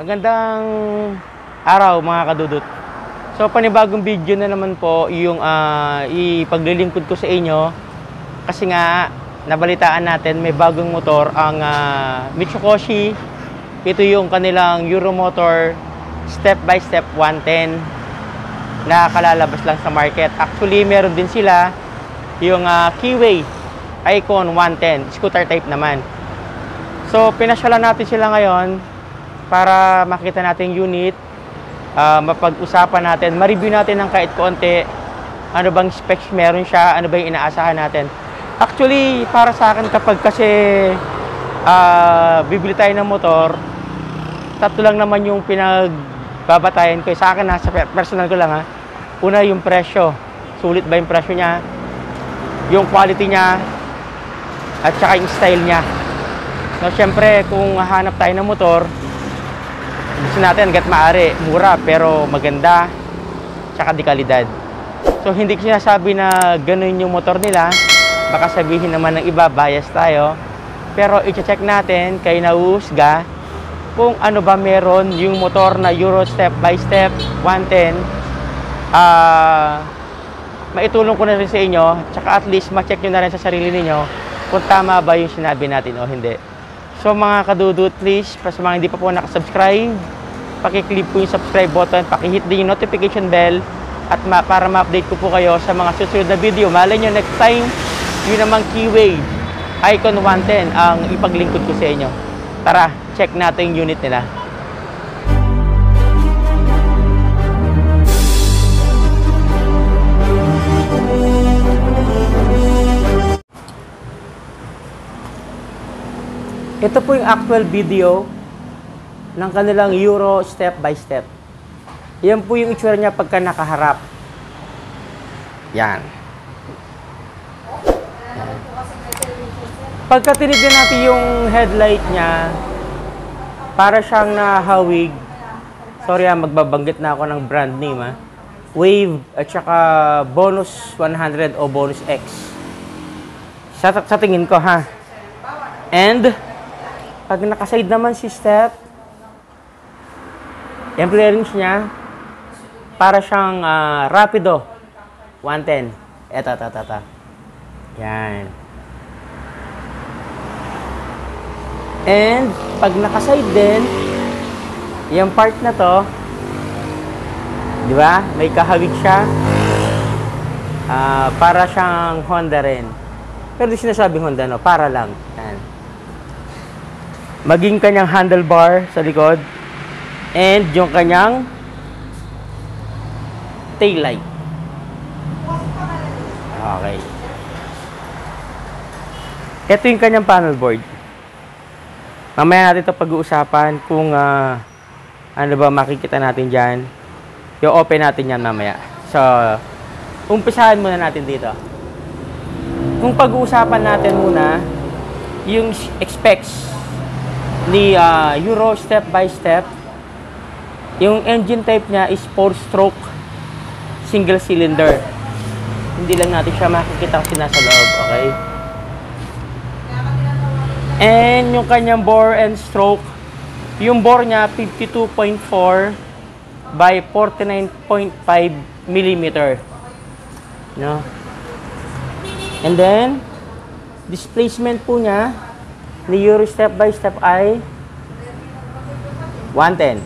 Magandang araw mga kadudot. So panibagong video na naman po yung ipaglilingkod ko sa inyo. Kasi nga nabalitaan natin may bagong motor ang Mitsukoshi. Ito yung kanilang Euromotor Step by Step 110 na kalalabas lang sa market. Actually meron din sila yung Keyway Icon 110 scooter type naman. So pinasyalan natin sila ngayon para makita natin yung unit, mapag-usapan natin, ma-review natin ng kahit konti, ano bang specs meron siya, ano ba yung inaasahan natin. Actually, para sa akin kapag kasi bibili tayo ng motor, tatlo lang naman yung pinagbabatayan ko. Sa akin, sa personal ko lang una yung presyo, sulit ba yung presyo niya, yung quality niya, at saka yung style niya. So, syempre, kung hahanap tayo ng motor, gusto natin hanggat maaari, mura pero maganda, tsaka di kalidad. So hindi ko sinasabi na ganun yung motor nila, baka sabihin naman ng iba, bias tayo. Pero i-check natin, kayo nauusga, kung ano ba meron yung motor na Euro Step by Step 110. Maitulong ko na rin sa inyo, tsaka at least ma-check nyo na rin sa sarili ninyo kung tama ba yung sinabi natin o hindi. So mga kadudut, please, para sa mga hindi pa po nakasubscribe, pakiclick po yung subscribe button, pakihit din yung notification bell, at para ma-update ko po kayo sa mga susunod na video. Malay nyo next time, yun namang Keyway Icon 110 ang ipaglingkod ko sa inyo. Tara, check natin yung unit nila. Ito po yung actual video ng kanilang Euro Step by Step. Yan po yung itsura niya pagka nakaharap. Yan. Pagka tinignan natin yung headlight niya, para siyang nahawig. Sorry magbabanggit na ako ng brand name Wave at saka Bonus 100 o Bonus X. Sa tingin ko And pag nakaside naman si Step, yung clearance niya, para siyang Rapido 110. Eto. Yan. And pag nakaside din, yung part na to, di ba? May kahawig siya. Para siyang Honda rin. Pero di sinasabing Honda, no? Para lang. Yan. Maging kanyang handlebar sa likod. And yung kanyang tail light. Okay. Ito yung kanyang panel board. Mamaya natin ito pag-uusapan kung ano ba makikita natin dyan. I-open natin yan mamaya. So, umpisahan muna natin dito. Kung pag-uusapan natin muna yung specs ni Euro Step by Step, yung engine type niya is 4-stroke single cylinder. Hindi lang natin siya makikita kasi nasa loob, okay? And yung kanyang bore and stroke, yung bore niya 52.4 by 49.5 mm. No? And then displacement po niya ni Euro Step by Step ay 110.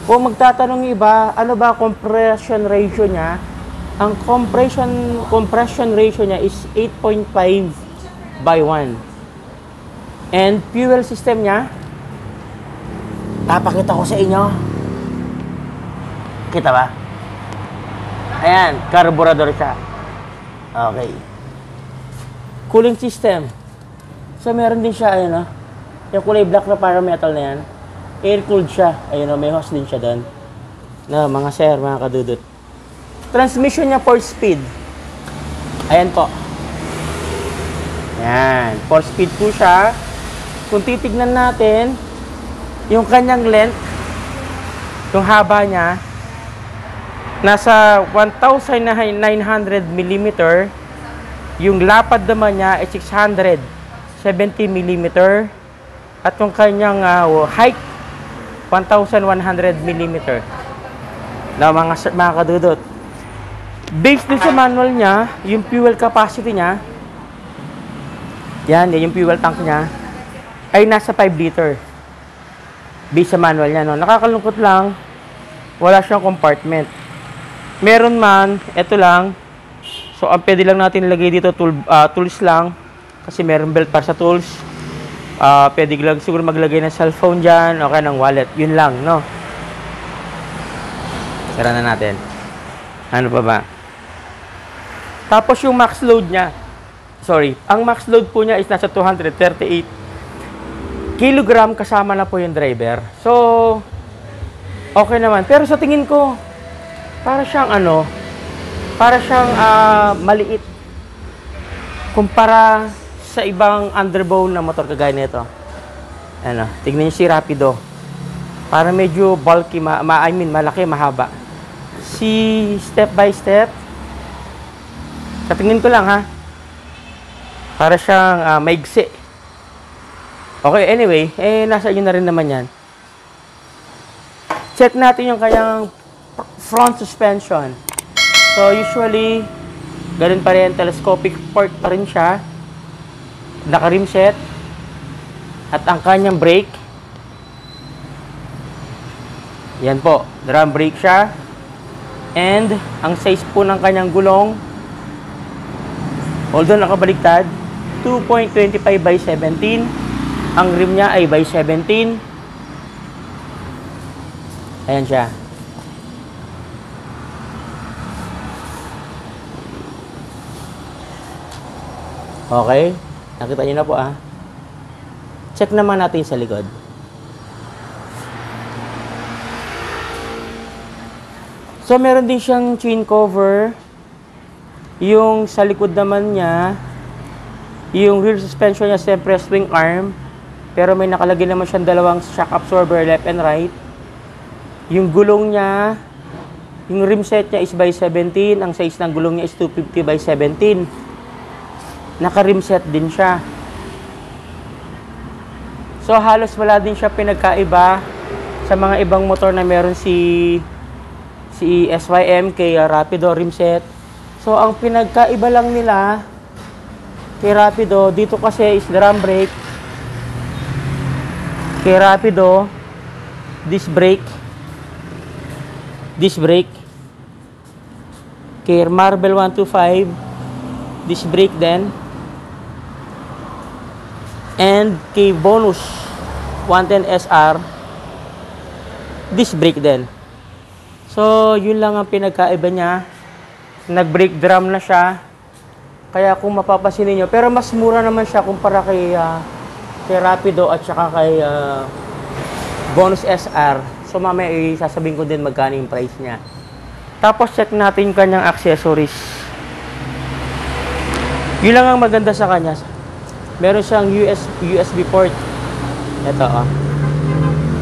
Kung magtatanong iba, ano ba compression ratio niya? Ang compression ratio niya is 8.5 by 1. And fuel system niya, papakita ko sa inyo. Kita ba? Ayan, carburetor siya. Okay. Cooling system. So, meron din siya, ayun yung kulay black na parametal na yan. Air-cooled siya. Ayun may hose din siya doon. Na, mga sir, mga kadudot. Transmission niya 4-speed. Ayan po. Ayan. 4-speed po siya. Kung titignan natin, yung kanyang length, yung haba niya, nasa 1,900 mm. Yung lapad naman niya ay 670 mm. At yung kanyang height, 1,100 mm na mga kadudot. Based dun sa manual niya, yung fuel capacity niya, yan yung fuel tank niya, ay nasa 5 liter. Based sa manual niya, no? Nakakalungkot lang, wala siyang compartment. Meron man, eto lang. So, ang pwede lang natin ilagay dito, tools lang. Kasi meron belt para sa tools. Pwede lang siguro maglagay ng cellphone dyan, o kaya ng wallet. Yun lang, no? Tara na natin. Ano pa ba? Tapos yung max load niya, ang max load po niya is nasa 238 kilogram kasama na po yung driver. So, okay naman. Pero sa tingin ko, para siyang maliit kumpara sa ibang underbowl na motor kagaya nito. Ano, tingnan niyo si Rapido. Para medyo bulky, malaki, mahaba. Si step by step, sa tingin ko lang ha, para siyang maigsi. Okay, anyway, nasa inyo na rin naman yan. Check natin yung kanyang front suspension. So, usually, ganun pa rin, telescopic fork pa rin siya. Naka-rim set. At ang kanyang brake, yan po, drum brake siya. And, ang size po ng kanyang gulong, although nakabaliktad, 2.25 by 17. Ang rim niya ay by 17. Ayan siya. Okay. Nakita niyo na po Check naman natin sa likod. So, meron din siyang chain cover. Yung sa likod naman niya, yung rear suspension niya, siyempre swing arm. Pero may nakalagay naman siyang dalawang shock absorber, left and right. Yung gulong niya, yung rim set niya is by 17. Ang size ng gulong niya is 250 by 17. Naka-rim set din siya. So, halos wala din siya pinagkaiba sa mga ibang motor na meron si SYM kay Rapido rim set. So, ang pinagkaiba lang nila kay Rapido, dito kasi is drum brake. Kay Rapido, disc brake. Kay Marvel 125, disc brake din. And kay Bonus 110 SR, disc brake din. So, yun lang ang pinagkaiba niya. Nag-brake drum na siya. Kaya kung mapapansin niyo, pero mas mura naman siya kumpara kay Rapido at saka kay Bonus SR. So, mamaya sasabihin ko din magkano yung price niya. Tapos, check natin yung kanyang accessories. Yun lang ang maganda sa kanya. Meron siyang USB port. Ito,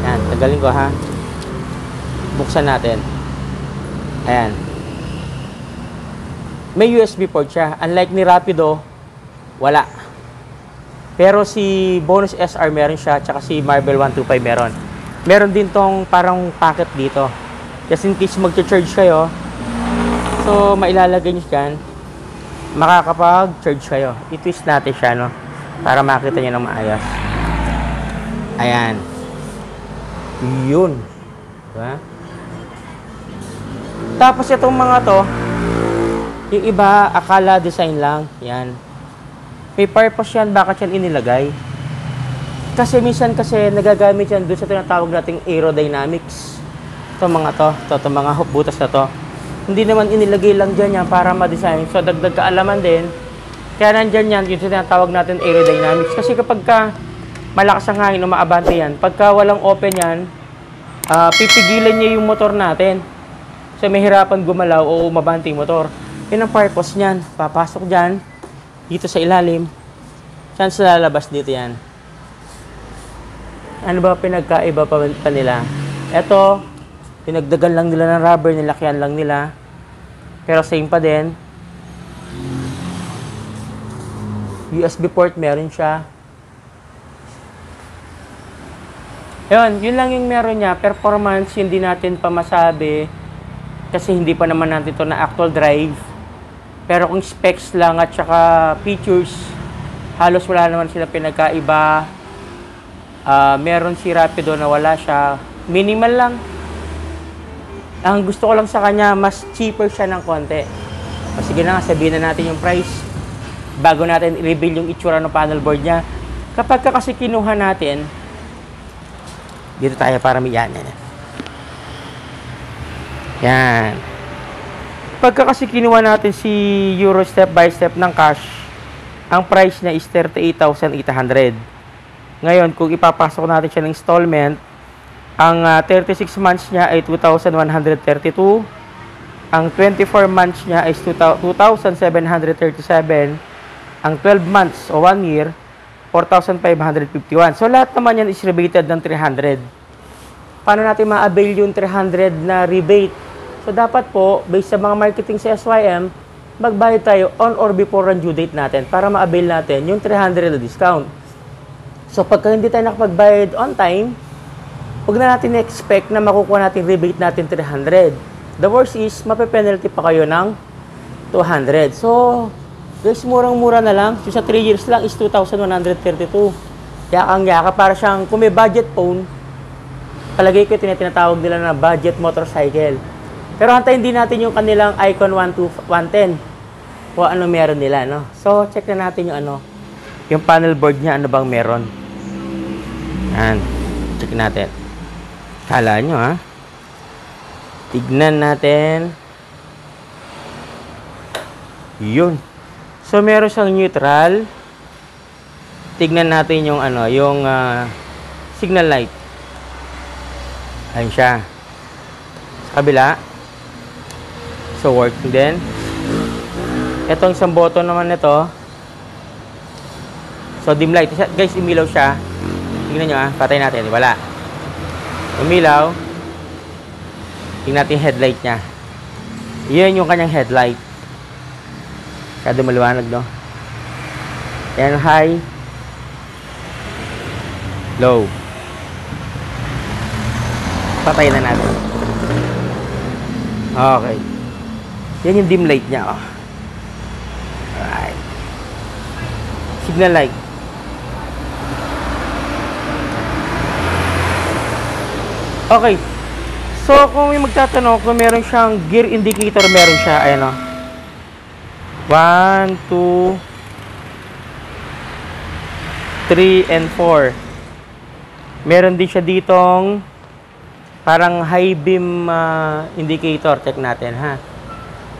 Yan, tagalin ko ha. Buksan natin. Ayan. May USB port siya. Unlike ni Rapido, wala. Pero si Bonus SR meron siya, tsaka si Marvel 125 meron. Meron din tong parang packet dito. Just in case mag-charge kayo, so mailalagay nyo dyan, makakapag-charge kayo. I-twist natin siya, no? Para makita nyo ng maayos. Ayan. Yun. Diba? Tapos itong mga to, yung iba, akala design lang. Yan. May purpose yan, bakit yan inilagay. Kasi minsan kasi nagagamit yan doon sa tinatawag nating aerodynamics. Itong mga to, itong mga butas na to. Hindi naman inilagay lang dyan yan para ma-design. So, dagdag kaalaman din. Kaya nandyan yan, yung tinatawag natin aerodynamics. Kasi kapag malakas ang hangin, umaabante yan. Pagka walang open yan, pipigilan niya yung motor natin. So, may hirapan gumalaw o umabante yung motor. Yun ang purpose niyan. Papasok dyan, dito sa ilalim. Saan sa lalabas dito yan? Ano ba pinagkaiba pa nila? Ito, pinagdagan lang nila ng rubber, nilakyan lang nila. Pero same pa din. USB port meron siya. Yun lang yung meron niya. Performance, hindi natin pa masabi. Kasi hindi pa naman natin ito na actual drive. Pero kung specs lang at saka features, halos wala naman sila pinagkaiba. Meron si Rapido na wala siya. Minimal lang. Ang gusto ko lang sa kanya, mas cheaper siya ng konti. Sige na nga, sabihin na natin yung price bago natin i-reveal yung itsura ng panel board niya. Kapag kasi kinuha natin, dito tayo para may yan. Yan. Pagka kasi kinuha natin si Euro step by step ng cash, ang price niya is 38,800. Ngayon, kung ipapasok natin siya ng installment, ang 36 months niya ay 2,132. Ang 24 months niya is 2,737. Ang 12 months o 1 year, 4,551. So, lahat naman yan is rebated ng 300. Paano natin ma-avail yung 300 na rebate? So, dapat po, based sa mga marketing sa SYM, magbayad tayo on or before ang due date natin para ma-avail natin yung 300 na discount. So, pagka hindi tayo nakapagbayad on time, huwag na natin expect na makukuha natin rebate natin 300. The worst is, mape-penalty pa kayo ng 200. So, guys, murang-mura na lang. So, sa 3 years lang is 2,132. Yakang-yaka para siyang, kung may budget phone, palagay ko tinatawag nila na budget motorcycle. Pero hantayin din natin yung kanilang Icon 110. O ano meron nila, no? So, check na natin yung ano. Yung panel board niya, ano bang meron. Yan. Check natin. Kala nyo, ha? Tignan natin. Yun. So, meron siyang neutral. Tignan natin yung ano, yung signal light. Ayun siya. Sa kabila. So, working din. Itong isang button naman nito. So, dim light. Guys, umilaw siya. Tingnan nyo, patay natin. Wala. Umilaw. Tingnan natin yung headlight niya. Yun yung kanyang headlight. Kado maliwanag, no? Yan, high. Low. Patay na natin. Okay. Yan yung dim light niya, oh. Alright. Signal light. Okay. So, kung may magtatanong, kung meron siyang gear indicator, meron siya, ayan, oh. 1, 2, 3, and 4. Meron din siya ditong parang high beam indicator. Check natin, ha.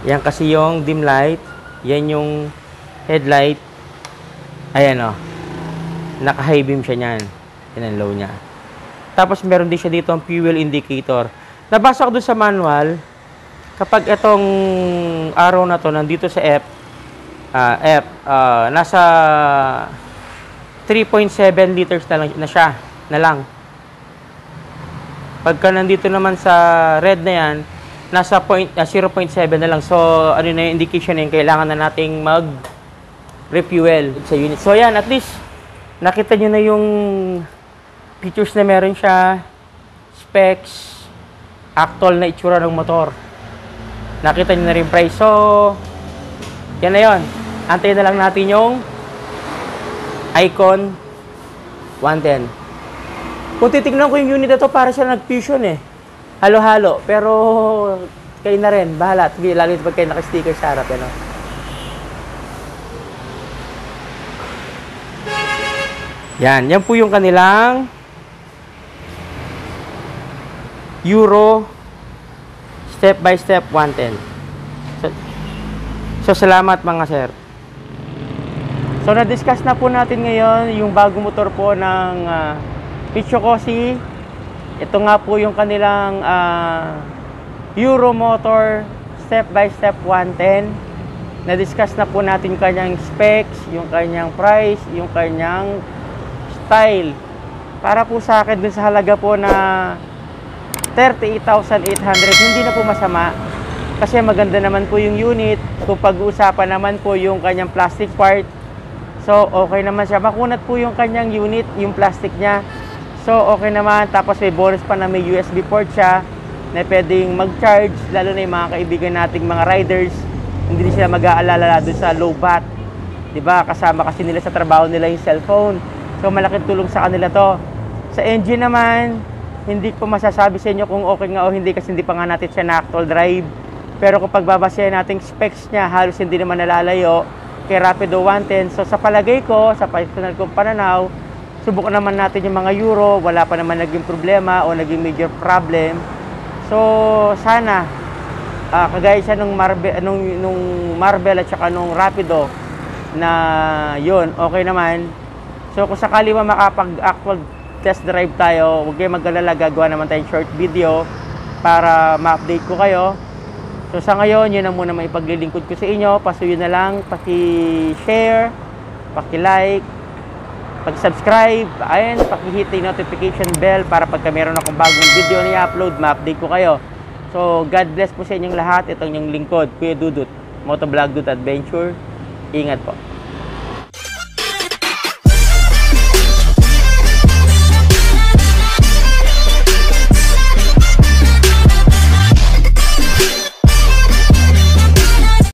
Yan kasi yung dim light. Yan yung headlight. Ayan, o. Naka-high beam siya niyan. Yan ang low niya. Tapos meron din siya dito ang fuel indicator. Nabasa ko doon sa manual, kapag itong arrow na to nandito sa nasa 3.7 liters na siya na lang. Pagka nandito naman sa red na yan, nasa 0.7 na lang. So, ano na yung indication na yung kailangan na nating mag-refuel sa unit. So, yan, at least, nakita nyo na yung features na meron siya, specs, actual na itsura ng motor. Nakita nyo na rin price. So, yan na yun. Antayin na lang natin yung Icon 110. Kung titignan ko yung unit na to, para siya nag-fusion eh. Halo-halo. Pero, kayo na rin. Bahala. Lalo pag kayo naka-sticker sa harap. Ano? Yan. Yan po yung kanilang Euro step by step 110. So salamat mga sir. So na-discuss na po natin ngayon yung bagong motor po ng Pichokosi. Ito nga po yung kanilang Euro motor step by step 110. Na-discuss na po natin yung kanyang specs, yung kanyang price, yung kanyang style. Para po sa akin dun sa halaga po na 38,800, hindi na po masama. Kasi maganda naman po yung unit. Kung pag-uusapan naman po yung kanyang plastic part, so okay naman siya. Makunat po yung kanyang unit, yung plastic niya. So, okay naman. Tapos may bonus pa na may USB port siya na pwedeng mag-charge, lalo na yung mga kaibigan nating mga riders. Hindi sila mag-aalala doon sa low bat. Diba? Kasama kasi nila sa trabaho nila yung cellphone. So, malaking tulong sa kanila to. Sa engine naman, hindi ko masasabi sa inyo kung okay nga o hindi kasi hindi pa nga natin siya na-actual drive. Pero kung pagbabasehan natin specs niya, halos hindi naman nalalayo kay Rapido 110. So, sa palagay ko, sa personal kong pananaw, subukan naman natin yung mga Euro. Wala pa naman naging problema o naging major problem. So, sana, kagaya siya nung Marvel at saka nung Rapido na yun, okay naman. So, kung sakali man makapag-actual test drive tayo, huwag kayo mag-alala, gagawa naman tayong short video para ma-update ko kayo. So, sa ngayon, yun ang muna may ipaglilingkod ko sa inyo. Pasuyo na lang, paki-share, paki-like, pag-subscribe, ayun, paki-hit yung notification bell para pagka meron akong bagong video na i-upload, ma-update ko kayo. So, God bless po sa inyong lahat. Itong yung lingkod, Kuya Dudut, Motovlog Dudut Adventure. Ingat po.